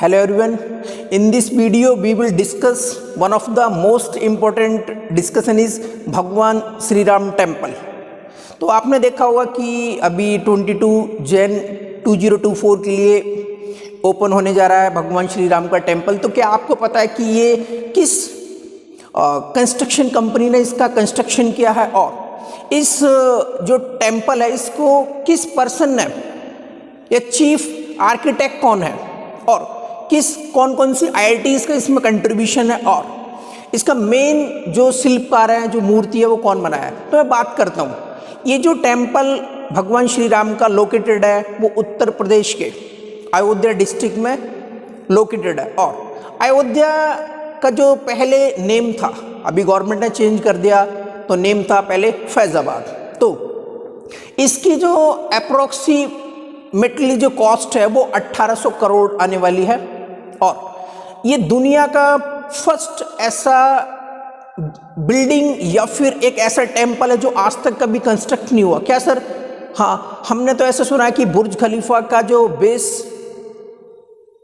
Hello everyone. In this video we will discuss one of the most important discussion is भगवान Shri Ram temple. तो आपने देखा होगा कि अभी 22 जैन 2024 के लिए ओपन होने जा रहा है भगवान श्री राम का टेम्पल। तो क्या आपको पता है कि ये किस कंस्ट्रक्शन कंपनी ने इसका कंस्ट्रक्शन किया है और इस जो टेम्पल है इसको किस पर्सन ने, ये चीफ आर्किटेक्ट कौन है और कौन कौन सी IITs का इसमें कंट्रीब्यूशन है और इसका मेन जो शिल्पकार है, जो मूर्ति है वो कौन बनाया है। तो मैं बात करता हूँ, ये जो टेम्पल भगवान श्री राम का लोकेटेड है वो उत्तर प्रदेश के अयोध्या डिस्ट्रिक्ट में लोकेटेड है। और अयोध्या का जो पहले नेम था, अभी गवर्नमेंट ने चेंज कर दिया, तो नेम था पहले फैजाबाद। तो इसकी जो अप्रोक्सीमेटली जो कॉस्ट है वो 1800 करोड़ आने वाली है। और ये दुनिया का फर्स्ट ऐसा बिल्डिंग या फिर एक ऐसा टेम्पल है जो आज तक कभी कंस्ट्रक्ट नहीं हुआ। क्या सर? हाँ, हमने तो ऐसा सुना है कि बुर्ज खलीफा का जो बेस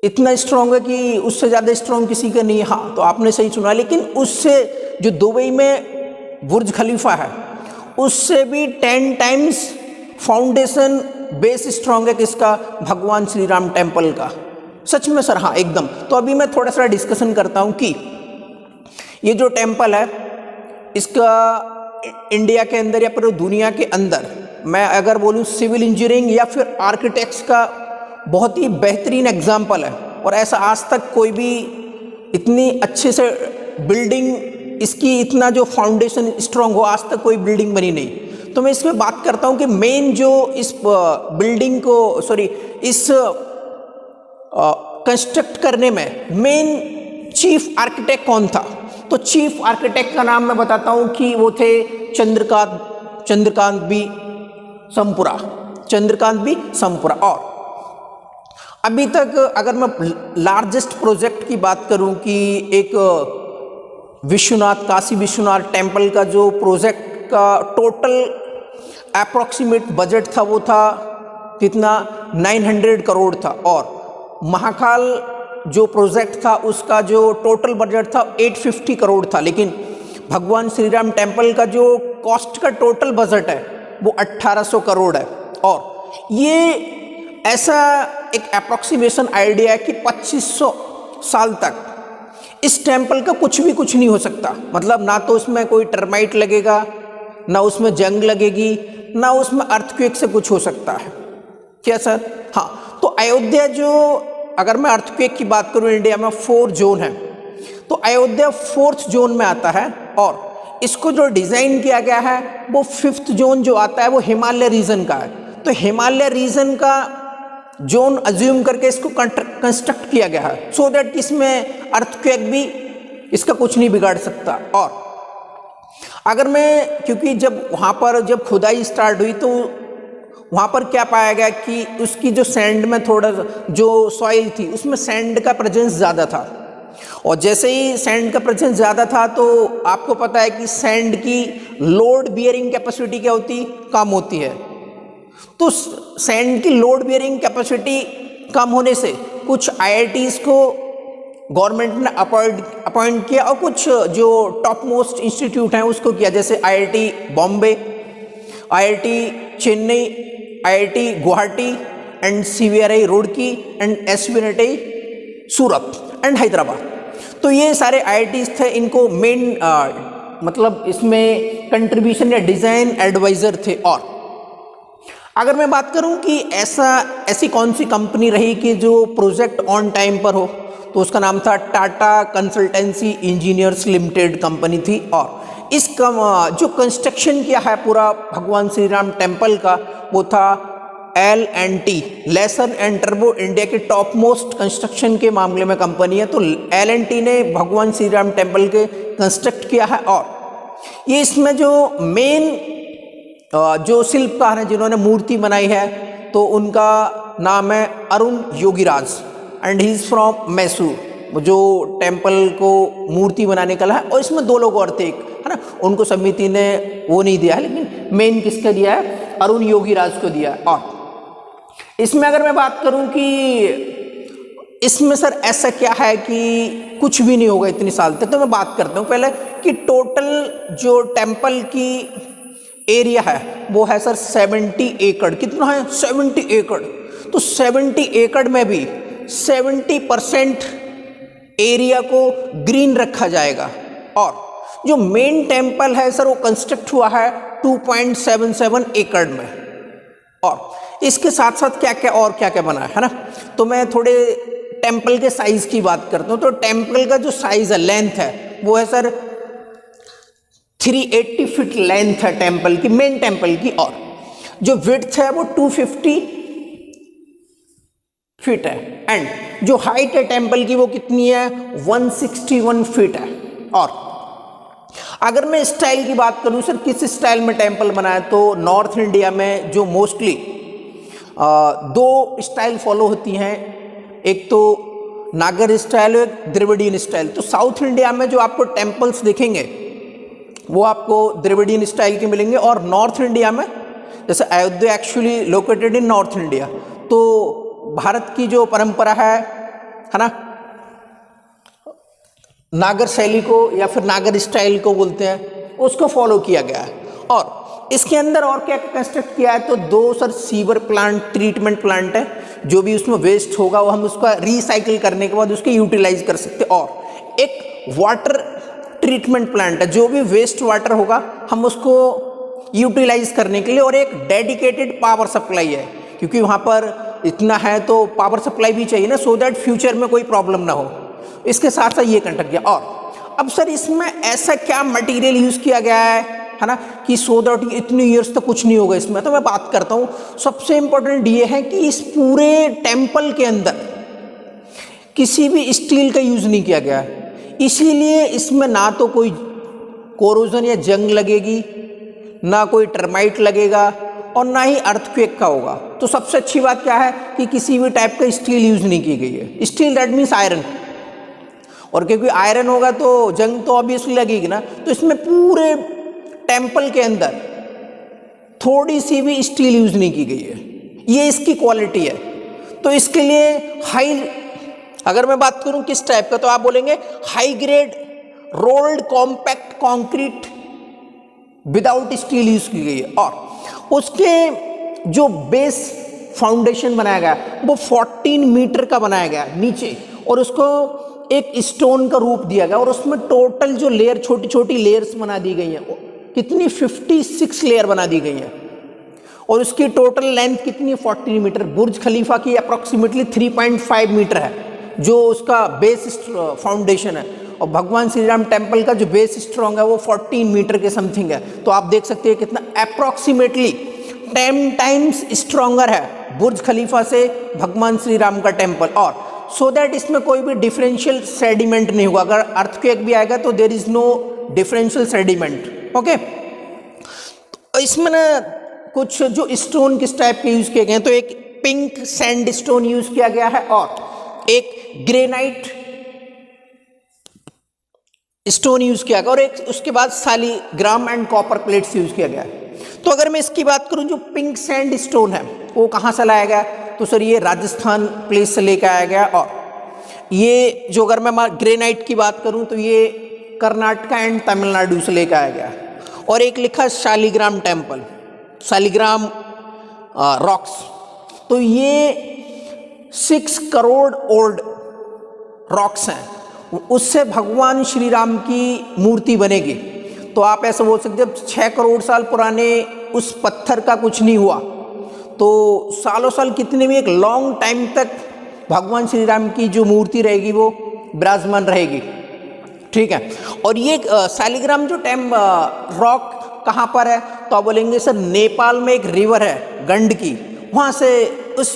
इतना स्ट्रॉन्ग है कि उससे ज़्यादा स्ट्रॉन्ग किसी का नहीं है। हाँ, तो आपने सही सुना, लेकिन उससे जो दुबई में बुर्ज खलीफा है उससे भी 10 टाइम्स फाउंडेशन बेस स्ट्रॉन्ग है किसका? भगवान श्री राम टेम्पल का। सच में सर? हाँ, एकदम। तो अभी मैं थोड़ा सा डिस्कशन करता हूँ कि ये जो टेम्पल है इसका इंडिया के अंदर या पूरी दुनिया के अंदर, मैं अगर बोलूँ सिविल इंजीनियरिंग या फिर आर्किटेक्ट्स का बहुत ही बेहतरीन एग्जाम्पल है। और ऐसा आज तक कोई भी इतनी अच्छे से बिल्डिंग, इसकी इतना जो फाउंडेशन स्ट्रॉन्ग हो, आज तक कोई बिल्डिंग बनी नहीं। तो मैं इसमें बात करता हूँ कि मेन जो इस बिल्डिंग को, इस कंस्ट्रक्ट करने में मेन चीफ आर्किटेक्ट कौन था। तो चीफ आर्किटेक्ट का नाम मैं बताता हूँ कि वो थे चंद्रकांत बी संपुरा। और अभी तक अगर मैं लार्जेस्ट प्रोजेक्ट की बात करूँ कि एक काशी विश्वनाथ टेम्पल का जो प्रोजेक्ट का टोटल अप्रॉक्सीमेट बजट था वो था कितना? 900 करोड़ था। और महाकाल जो प्रोजेक्ट था उसका जो टोटल बजट था 850 करोड़ था। लेकिन भगवान श्री राम टेम्पल का जो कॉस्ट का टोटल बजट है वो 1800 करोड़ है। और ये ऐसा एक अप्रॉक्सीमेशन आइडिया है कि 2500 साल तक इस टेम्पल का कुछ नहीं हो सकता। मतलब ना तो उसमें कोई टर्माइट लगेगा, ना उसमें जंग लगेगी, ना उसमें अर्थक्वेक से कुछ हो सकता है। क्या सर? हाँ, तो अयोध्या जो, अगर मैं अर्थक्वेक की बात करूँ, इंडिया में 4 जोन है, तो अयोध्या 4th जोन में आता है। और इसको जो डिज़ाइन किया गया है वो 5th जोन जो आता है वो हिमालय रीजन का है। तो हिमालय रीजन का जोन अज्यूम करके इसको कंस्ट्रक्ट किया गया है, सो दैट इसमें अर्थक्वेक भी इसका कुछ नहीं बिगाड़ सकता। और अगर मैं, क्योंकि जब वहाँ पर जब खुदाई स्टार्ट हुई तो वहाँ पर क्या पाया गया कि उसकी जो सैंड में थोड़ा जो सॉइल थी उसमें सैंड का प्रेजेंस ज़्यादा था। और जैसे ही सैंड का प्रेजेंस ज़्यादा था तो आपको पता है कि सैंड की लोड बियरिंग कैपेसिटी क्या होती? कम होती है। तो सैंड की लोड बियरिंग कैपेसिटी कम होने से कुछ IITs को गवर्नमेंट ने अपॉइंट किया और कुछ जो टॉप मोस्ट इंस्टीट्यूट हैं उसको किया, जैसे IIT Bombay, IIT Chennai, IIT Guwahati and CVRI Roorkee and SVNIT Surat and Hyderabad. तो ये सारे IITs थे, इनको मेन मतलब इसमें कंट्रीब्यूशन या डिज़ाइन एडवाइज़र थे। और अगर मैं बात करूं कि ऐसी कौन सी कंपनी रही कि जो प्रोजेक्ट ऑन टाइम पर हो, तो उसका नाम था Tata consultancy engineers limited company थी। और इसका जो कंस्ट्रक्शन किया है पूरा भगवान श्री राम टेम्पल का वो था L&T, lesson and turbo, India के टॉप मोस्ट कंस्ट्रक्शन के मामले में कंपनी है। तो L&T ने भगवान श्री राम टेम्पल के कंस्ट्रक्ट किया है। और ये इसमें जो मेन जो शिल्पकार हैं जिन्होंने मूर्ति बनाई है तो उनका नाम है Arun Yogiraj and he is from Mysore, जो टेम्पल को मूर्ति बनाने का है। और इसमें 2 लोग और थे, एक है ना, उनको समिति ने वो नहीं दिया है, लेकिन मेन किसका दिया है? अरुण योगीराज को दिया है। और इसमें अगर मैं बात करूं कि इसमें सर ऐसा क्या है कि कुछ भी नहीं होगा इतनी साल तक। तो मैं बात करता हूँ पहले कि टोटल जो टेम्पल की एरिया है वो है सर 70 एकड़। कितना है? 70 एकड़। तो 70 एकड़ में भी 70% एरिया को ग्रीन रखा जाएगा। और जो मेन टेम्पल है सर वो कंस्ट्रक्ट हुआ है 2.77 एकड़ में। और इसके साथ साथ क्या क्या बना है ना। तो मैं थोड़े टेम्पल के साइज की बात करता हूँ। तो टेम्पल का जो साइज है, लेंथ है, वो है सर 380 फीट लेंथ है टेम्पल की, मेन टेम्पल की। और जो विड्थ है वो 250 फीट है। एंड जो हाइट है टेम्पल की वो कितनी है? 161 फीट है। और अगर मैं स्टाइल की बात करूं सर, किस स्टाइल में टेम्पल बना है, तो नॉर्थ इंडिया में जो मोस्टली दो स्टाइल फॉलो होती हैं, एक तो नागर स्टाइल और एक द्रविडियन स्टाइल। तो साउथ इंडिया में जो आपको टेम्पल्स दिखेंगे वो आपको द्रविडियन स्टाइल के मिलेंगे। और नॉर्थ इंडिया में, जैसे Ayodhya actually located in north India, तो भारत की जो परंपरा है ना, नागर शैली को या फिर नागर स्टाइल को बोलते हैं, उसको फॉलो किया गया है। और इसके अंदर और क्या कंस्ट्रक्ट किया है, तो दो sir sewer plant, treatment plant है। जो भी उसमें वेस्ट होगा वो हम उसका रिसाइकिल करने के बाद उसके यूटिलाइज कर सकते हैं। और एक वाटर ट्रीटमेंट प्लांट है, जो भी वेस्ट वाटर होगा हम उसको यूटिलाइज करने के लिए। और एक डेडिकेटेड पावर सप्लाई है, क्योंकि वहाँ पर इतना है तो पावर सप्लाई भी चाहिए ना, सो दैट फ्यूचर में कोई प्रॉब्लम ना हो। इसके साथ साथ ये कंडक्ट किया। और अब सर इसमें ऐसा क्या मटेरियल यूज़ किया गया है ना, कि सो दैट इतनी ईयर्स तक कुछ नहीं होगा इसमें। तो मैं बात करता हूँ, सबसे इंपॉर्टेंट ये है कि इस पूरे टेम्पल के अंदर किसी भी स्टील का यूज़ नहीं किया गया है। इसीलिए इसमें ना तो कोई कोरोजन या जंग लगेगी, ना कोई टर्माइट लगेगा, और ना ही अर्थक्वेक का होगा। तो सबसे अच्छी बात क्या है कि किसी भी टाइप का स्टील यूज़ नहीं की गई है। स्टील दैट मीन्स आयरन, और क्योंकि आयरन होगा तो जंग तो ऑब्वियसली लगेगी ना। तो इसमें पूरे टेम्पल के अंदर थोड़ी सी भी स्टील यूज नहीं की गई है। ये इसकी क्वालिटी है। तो इसके लिए हाई, अगर मैं बात करूं किस टाइप का, तो आप बोलेंगे high grade rolled compact concrete without steel use की गई है। और उसके जो बेस फाउंडेशन बनाया गया वो 14 मीटर का बनाया गया नीचे, और उसको एक स्टोन का रूप दिया गया। और उसमें टोटल जो लेयर, छोटी छोटी लेयर्स बना दी गई हैं, कितनी 56 लेयर बना दी गई हैं। और उसकी टोटल लेंथ कितनी है? 14 मीटर। बुर्ज खलीफा की अप्रॉक्सीमेटली 3.5 मीटर है जो उसका बेस फाउंडेशन है। और भगवान श्री राम टेम्पल का जो बेस स्ट्रॉन्ग है वो 14 मीटर के समथिंग है। तो आप देख सकते हैं कितना अप्रॉक्सीमेटली 10 टाइम्स स्ट्रॉन्गर है बुर्ज खलीफा से भगवान श्री राम का टेम्पल। और सो दैट इसमें कोई भी डिफरेंशियल सेडिमेंट नहीं होगा। अगर अर्थक्वेक भी आएगा तो there is no differential sediment. Okay, तो इसमें ना कुछ जो स्टोन किस टाइप के यूज किए गए हैं, तो एक पिंक सैंड स्टोन यूज किया गया है, और एक ग्रेनाइट स्टोन यूज किया गया, और एक उसके बाद Saligram and copper plates use किया गया है। तो अगर मैं इसकी बात करूं, जो पिंक सैंड स्टोन है वो कहाँ से लाया गया, तो सर ये राजस्थान प्लेस से लेकर आया गया। और ये जो अगर मैं ग्रेनाइट की बात करूं तो ये कर्नाटका एंड तमिलनाडु से लेकर आया गया। और एक लिखा शालीग्राम टेम्पल, शालीग्राम रॉक्स, तो ये 6 करोड़ ओल्ड रॉक्स हैं। उससे भगवान श्री राम की मूर्ति बनेगी। तो आप ऐसा बोल सकते हैं 6 करोड़ साल पुराने उस पत्थर का कुछ नहीं हुआ, तो सालों साल कितने भी एक लॉन्ग टाइम तक भगवान श्री राम की जो मूर्ति रहेगी वो विराजमान रहेगी। ठीक है। और ये शालीग्राम जो रॉक कहाँ पर है, तो आप बोलेंगे सर नेपाल में एक रिवर है गंडकी, वहाँ से उस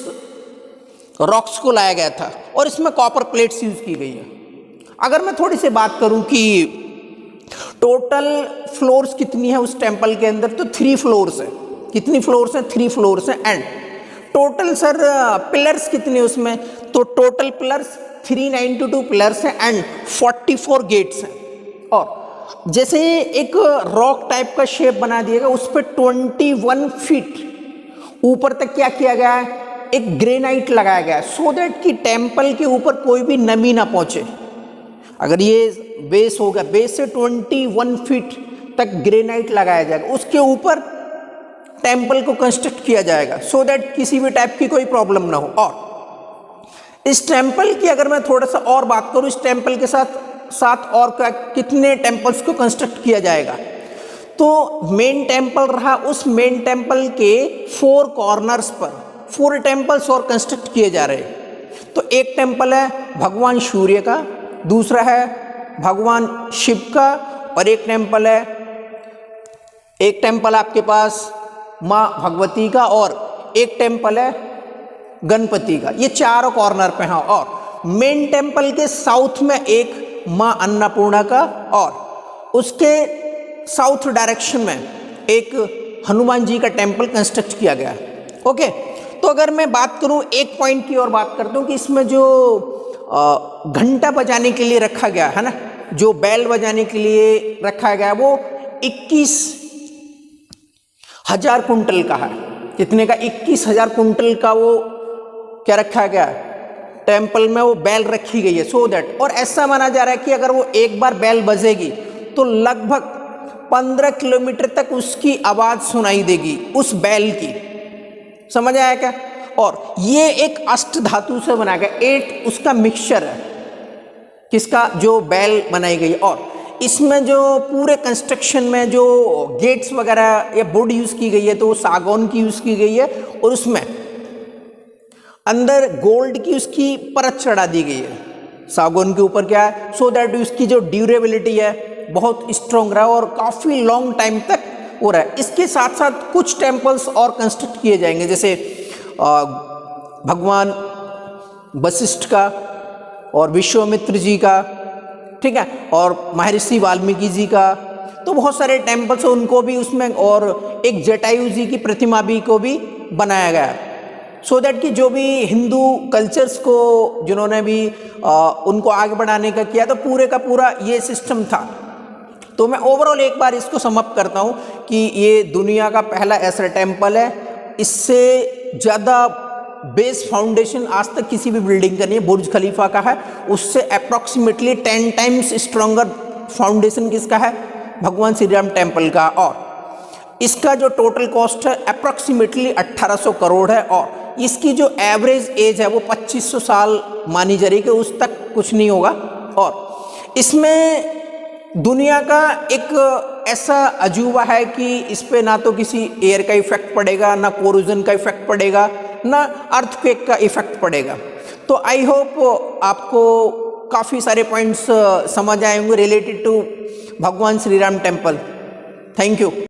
रॉक्स को लाया गया था, और इसमें कॉपर प्लेट्स यूज की गई है। अगर मैं थोड़ी सी बात करूं कि टोटल फ्लोर्स कितनी है उस टेम्पल के अंदर, तो 3 फ्लोर्स है। कितनी फ्लोर्स हैं? 3 फ्लोर्स हैं। एंड टोटल सर पिलर्स कितने उसमें, तो टोटल पिलर्स 392 पिलर्स हैं एंड 44 गेट्स हैं। और जैसे एक रॉक टाइप का शेप बना दिया गया, उस पर 21 फीट ऊपर तक क्या किया गया है, एक ग्रेनाइट लगाया गया है सो दैट कि टेम्पल के ऊपर कोई भी नमी ना पहुंचे। अगर ये बेस होगा, बेस से 21 फीट तक ग्रेनाइट लगाया जाएगा, उसके ऊपर टेम्पल को कंस्ट्रक्ट किया जाएगा सो दैट किसी भी टाइप की कोई प्रॉब्लम ना हो। और इस टेम्पल की अगर मैं थोड़ा सा और बात करूं, इस टेम्पल के साथ और कितने टेम्पल्स को कंस्ट्रक्ट किया जाएगा, तो मेन टेम्पल रहा, उस मेन टेम्पल के 4 कॉर्नर्स पर 4 टेम्पल्स और कंस्ट्रक्ट किए जा रहे हैं। तो एक टेम्पल है भगवान सूर्य का, दूसरा है भगवान शिव का, और एक टेम्पल आपके पास माँ भगवती का, और एक टेम्पल है गणपति का। ये चारों कॉर्नर पे हैं। और मेन टेम्पल के साउथ में एक माँ अन्नपूर्णा का, और उसके साउथ डायरेक्शन में एक हनुमान जी का टेम्पल कंस्ट्रक्ट किया गया है। ओके, तो अगर मैं बात करूं, एक पॉइंट की और बात करता हूं कि इसमें जो घंटा बजाने के लिए रखा गया है ना, जो बैल बजाने के लिए रखा गया है, वो 21,000 कुंटल का है। कितने का? 21,000 कुंटल का वो क्या रखा गया है, टेम्पल में वो बैल रखी गई है सो दैट। और ऐसा माना जा रहा है कि अगर वो एक बार बैल बजेगी तो लगभग 15 किलोमीटर तक उसकी आवाज सुनाई देगी उस बैल की। समझ आया क्या? और ये एक अष्ट धातु से बनाया गया, 8 उसका मिक्सचर है, किसका? जो बैल बनाई गई। और इसमें जो पूरे कंस्ट्रक्शन में जो गेट्स वगैरह या वुड यूज की गई है तो वो सागौन की यूज की गई है, और उसमें अंदर गोल्ड की उसकी परत चढ़ा दी गई है सागौन के ऊपर। क्या है? सो दैट उसकी जो ड्यूरेबिलिटी है बहुत स्ट्रॉन्ग रहा और काफ़ी लॉन्ग टाइम तक हो रहा है। इसके साथ साथ कुछ टेम्पल्स और कंस्ट्रक्ट किए जाएंगे, जैसे भगवान वशिष्ठ का और विश्वामित्र जी का, ठीक है, और महर्षि वाल्मीकि जी का। तो बहुत सारे टेम्पल्स उनको भी उसमें, और एक जटायु जी की प्रतिमा भी को भी बनाया गया है सो दैट कि जो भी हिंदू कल्चर्स को जिन्होंने भी उनको आगे बढ़ाने का किया, तो पूरे का पूरा ये सिस्टम था। तो मैं ओवरऑल एक बार इसको समअप करता हूँ कि ये दुनिया का पहला ऐसा टेम्पल है, इससे ज़्यादा बेस फाउंडेशन आज तक किसी भी बिल्डिंग का नहीं है, बुर्ज खलीफा का है। उससे अप्रॉक्सीमेटली 10 टाइम्स स्ट्रॉन्गर फाउंडेशन किसका है? भगवान श्री राम टेम्पल का। और इसका जो टोटल कॉस्ट है अप्रॉक्सीमेटली 1800 करोड़ है, और इसकी जो एवरेज एज है वो 2500 साल मानी जा रही है कि उस तक कुछ नहीं होगा। और इसमें दुनिया का एक ऐसा अजूबा है कि इस पे ना तो किसी एयर का इफेक्ट पड़ेगा, ना कोरोजन का इफेक्ट पड़ेगा, ना अर्थक्वेक का इफेक्ट पड़ेगा। तो आई होप आपको काफ़ी सारे पॉइंट्स समझ आए होंगे रिलेटेड टू भगवान Shri Ram temple. Thank you.